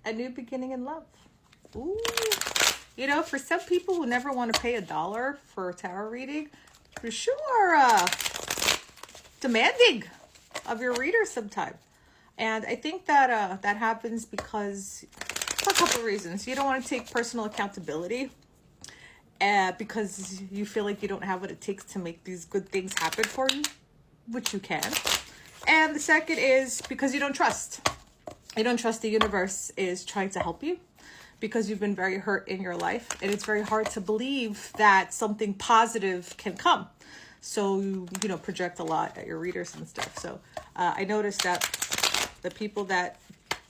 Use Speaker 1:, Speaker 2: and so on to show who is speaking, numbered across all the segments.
Speaker 1: A new beginning in love. Ooh. You know, for some people who never want to pay $1 for a tarot reading, for sure demanding of your reader sometime. And I think that that happens because, for a couple of reasons. You don't want to take personal accountability because you feel like you don't have what it takes to make these good things happen for you, which you can. And the second is because you don't trust. You don't trust the universe is trying to help you because you've been very hurt in your life. And it's very hard to believe that something positive can come. So you know, project a lot at your readers and stuff. So I noticed that the people that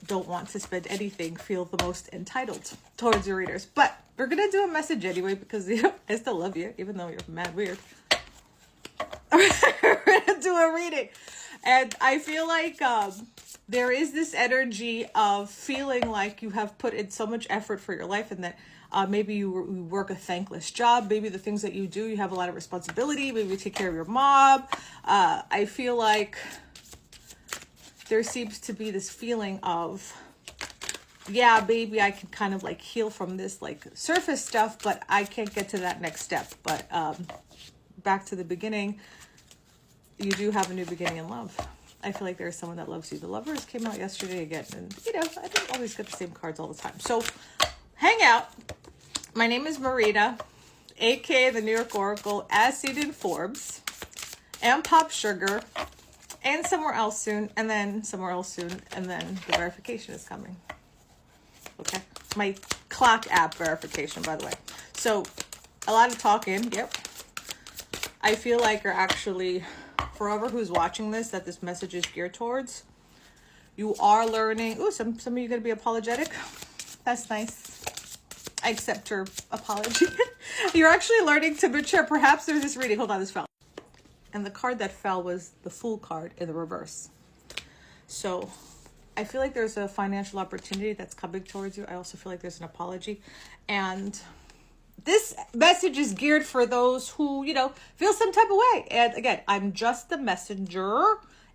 Speaker 1: don't want to spend anything feel the most entitled towards your readers. But we're going to do a message anyway because, you know, I still love you, even though you're mad weird. We're going to do a reading. And I feel like there is this energy of feeling like you have put in so much effort for your life and that maybe you work a thankless job. Maybe the things that you do, you have a lot of responsibility. Maybe you take care of your mom. I feel like there seems to be this feeling of, yeah, maybe I can kind of like heal from this like surface stuff, but I can't get to that next step. But back to the beginning, you do have a new beginning in love. I feel like there's someone that loves you. The Lovers came out yesterday again. And, you know, I don't always get the same cards all the time. So, hang out. My name is Marina, a.k.a. the New York Oracle, as seen in Forbes, and Pop Sugar, and somewhere else soon, and then somewhere else soon, and then the verification is coming. Okay? My clock app verification, by the way. So, a lot of talking. Yep. I feel like you're actually, for whoever who's watching this, that this message is geared towards, you are learning. Ooh, some of you going to be apologetic. That's nice. I accept your apology. You're actually learning to mature. Perhaps there's this reading. Hold on, this fell. And the card that fell was the Fool card in the reverse. So I feel like there's a financial opportunity that's coming towards you. I also feel like there's an apology. And this message is geared for those who, you know, feel some type of way. And again, I'm just the messenger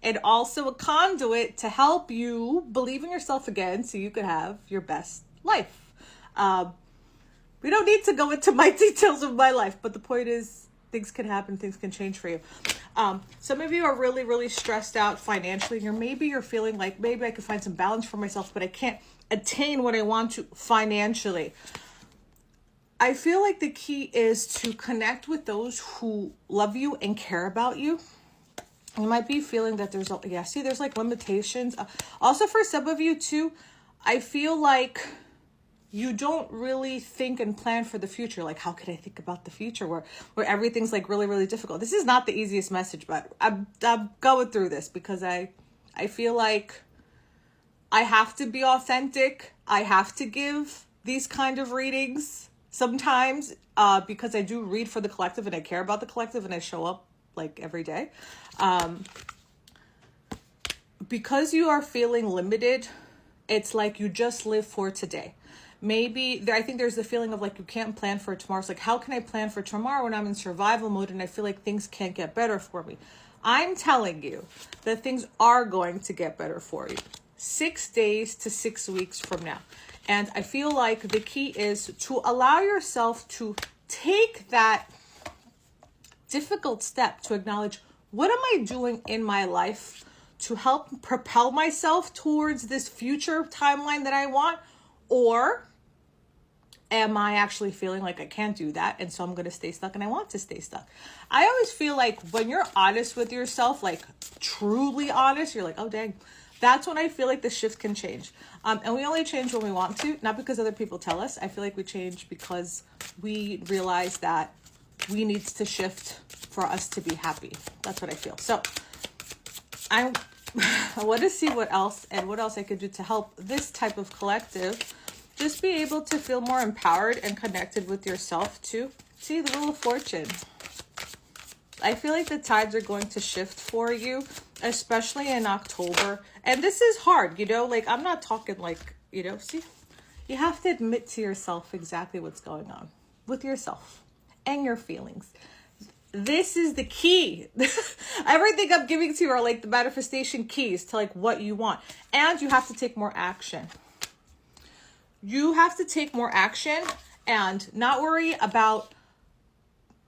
Speaker 1: and also a conduit to help you believe in yourself again so you could have your best life. We don't need to go into my details of my life, but the point is things can happen, things can change for you. Some of you are really, really stressed out financially, or maybe you're feeling like maybe I could find some balance for myself, but I can't attain what I want to financially. I feel like the key is to connect with those who love you and care about you. You might be feeling that there's like limitations. Also for some of you too, I feel like you don't really think and plan for the future. Like, how could I think about the future where everything's like really, really difficult? This is not the easiest message, but I'm going through this because I feel like I have to be authentic. I have to give these kind of readings sometimes because I do read for the collective and I care about the collective and I show up like every day. Because you are feeling limited, it's like you just live for today. Maybe I think there's the feeling of like you can't plan for tomorrow. It's like, how can I plan for tomorrow when I'm in survival mode and I feel like things can't get better for me? I'm telling you that things are going to get better for you 6 days to 6 weeks from now. And I feel like the key is to allow yourself to take that difficult step to acknowledge, what am I doing in my life to help propel myself towards this future timeline that I want? Or am I actually feeling like I can't do that? And so I'm going to stay stuck and I want to stay stuck. I always feel like when you're honest with yourself, like truly honest, you're like, oh, dang. That's when I feel like the shift can change. And we only change when we want to, not because other people tell us. I feel like we change because we realize that we need to shift for us to be happy. That's what I feel. So I want to see what else I could do to help this type of collective just be able to feel more empowered and connected with yourself too. See the Wheel of Fortune. I feel like the tides are going to shift for you, especially in October. And this is hard, you know, like I'm not talking like, you know, see, you have to admit to yourself exactly what's going on with yourself and your feelings. This is the key. Everything I'm giving to you are like the manifestation keys to like what you want. And you have to take more action. you have to take more action and not worry about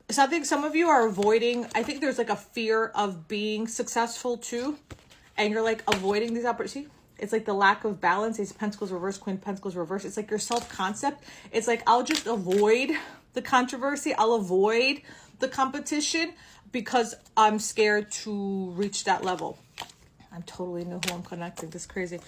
Speaker 1: something. Some of you are avoiding, I think there's like a fear of being successful too. And you're like avoiding these opportunities. It's like the lack of balance. Ace of Pentacles reverse, Queen of Pentacles reverse. It's like your self-concept. It's like, I'll just avoid the controversy. I'll avoid the competition because I'm scared to reach that level. I'm totally new who I'm connecting. This is crazy.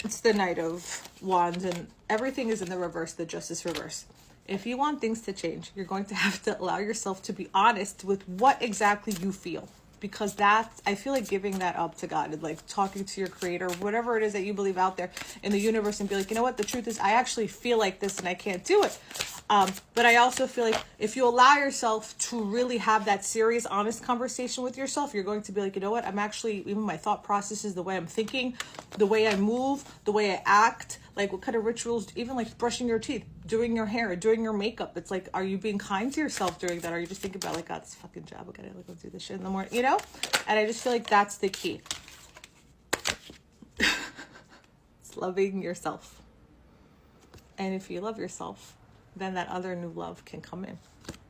Speaker 1: It's the Knight of Wands and everything is in the reverse, the Justice reverse. If you want things to change, you're going to have to allow yourself to be honest with what exactly you feel. Because that, I feel like giving that up to God and like talking to your creator, whatever it is that you believe out there in the universe, and be like, you know what, the truth is I actually feel like this and I can't do it. But I also feel like if you allow yourself to really have that serious, honest conversation with yourself, you're going to be like, you know what, I'm actually, even my thought processes, the way I'm thinking, the way I move, the way I act, like what kind of rituals, even like brushing your teeth, doing your hair, doing your makeup. It's like, are you being kind to yourself during that? Or are you just thinking about like, God, this fucking job, I gotta like, go do this shit in the morning, you know? And I just feel like that's the key. It's loving yourself. And if you love yourself, then that other new love can come in.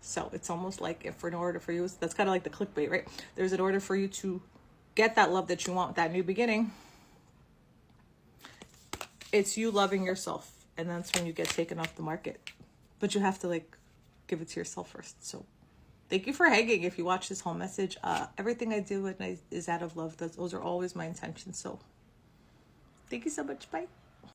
Speaker 1: So it's almost like if in order for you, that's kind of like the clickbait, right? There's an order for you to get that love that you want, that new beginning. It's you loving yourself. And that's when you get taken off the market. But you have to like give it to yourself first. So thank you for hanging. If you watch this whole message, everything I do is out of love. Those are always my intentions. So thank you so much. Bye.